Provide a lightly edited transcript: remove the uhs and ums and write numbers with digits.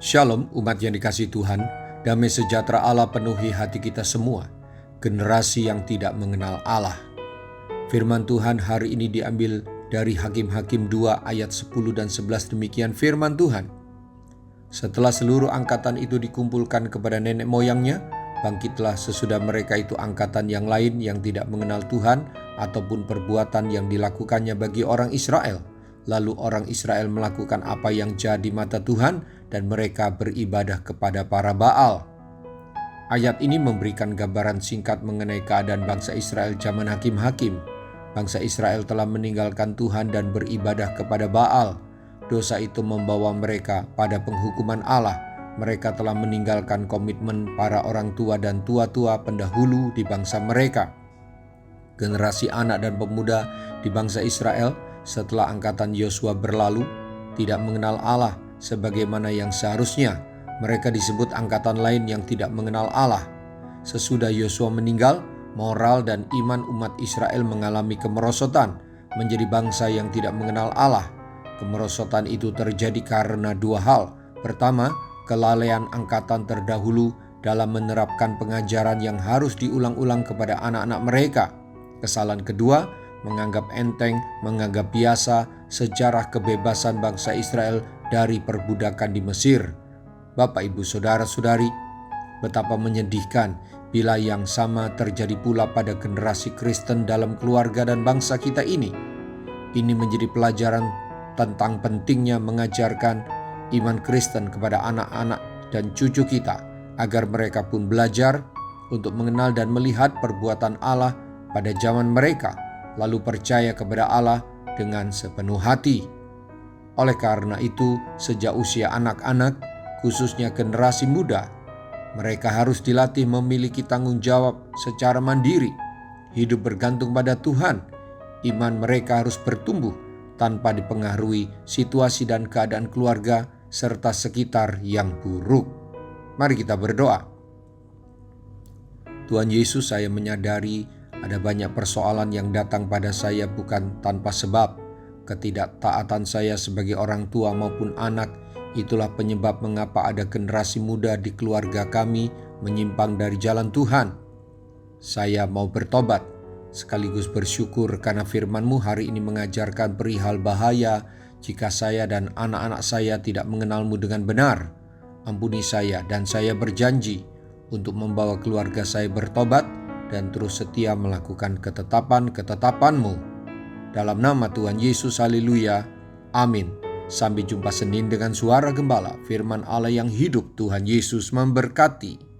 Shalom umat yang dikasihi Tuhan, damai sejahtera Allah penuhi hati kita semua, generasi yang tidak mengenal Allah. Firman Tuhan hari ini diambil dari Hakim-Hakim 2 ayat 10 dan 11 demikian firman Tuhan. Setelah seluruh angkatan itu dikumpulkan kepada nenek moyangnya, bangkitlah sesudah mereka itu angkatan yang lain yang tidak mengenal Tuhan ataupun perbuatan yang dilakukannya bagi orang Israel. Lalu orang Israel melakukan apa yang jahat di mata Tuhan dan mereka beribadah kepada para Baal. Ayat ini memberikan gambaran singkat mengenai keadaan bangsa Israel zaman Hakim-Hakim. Bangsa Israel telah meninggalkan Tuhan dan beribadah kepada Baal. Dosa itu membawa mereka pada penghukuman Allah. Mereka telah meninggalkan komitmen para orang tua dan tua-tua pendahulu di bangsa mereka. Generasi anak dan pemuda di bangsa Israel setelah angkatan Yosua berlalu tidak mengenal Allah sebagaimana yang seharusnya. Mereka disebut angkatan lain yang tidak mengenal Allah. Sesudah Yosua meninggal, moral dan iman umat Israel mengalami kemerosotan menjadi bangsa yang tidak mengenal Allah. Kemerosotan itu terjadi karena dua hal. Pertama, kelalaian angkatan terdahulu dalam menerapkan pengajaran yang harus diulang-ulang kepada anak-anak mereka. Kesalahan kedua, menganggap enteng, menganggap biasa sejarah kebebasan bangsa Israel dari perbudakan di Mesir. Bapak, Ibu, Saudara-saudari, betapa menyedihkan bila yang sama terjadi pula pada generasi Kristen dalam keluarga dan bangsa kita ini. Ini menjadi pelajaran tentang pentingnya mengajarkan iman Kristen kepada anak-anak dan cucu kita, agar mereka pun belajar untuk mengenal dan melihat perbuatan Allah pada zaman mereka, lalu percaya kepada Allah dengan sepenuh hati. Oleh karena itu, sejak usia anak-anak, khususnya generasi muda, mereka harus dilatih memiliki tanggung jawab secara mandiri, hidup bergantung pada Tuhan. Iman mereka harus bertumbuh tanpa dipengaruhi situasi dan keadaan keluarga serta sekitar yang buruk. Mari kita berdoa. Tuhan Yesus, saya menyadari ada banyak persoalan yang datang pada saya bukan tanpa sebab. Ketidaktaatan saya sebagai orang tua maupun anak, itulah penyebab mengapa ada generasi muda di keluarga kami menyimpang dari jalan Tuhan. Saya mau bertobat, sekaligus bersyukur karena firman-Mu hari ini mengajarkan perihal bahaya jika saya dan anak-anak saya tidak mengenal-Mu dengan benar. Ampuni saya dan saya berjanji untuk membawa keluarga saya bertobat dan terus setia melakukan ketetapan-ketetapan-Mu. Dalam nama Tuhan Yesus, haleluya, amin. Sampai jumpa Senin dengan suara gembala, firman Allah yang hidup. Tuhan Yesus memberkati.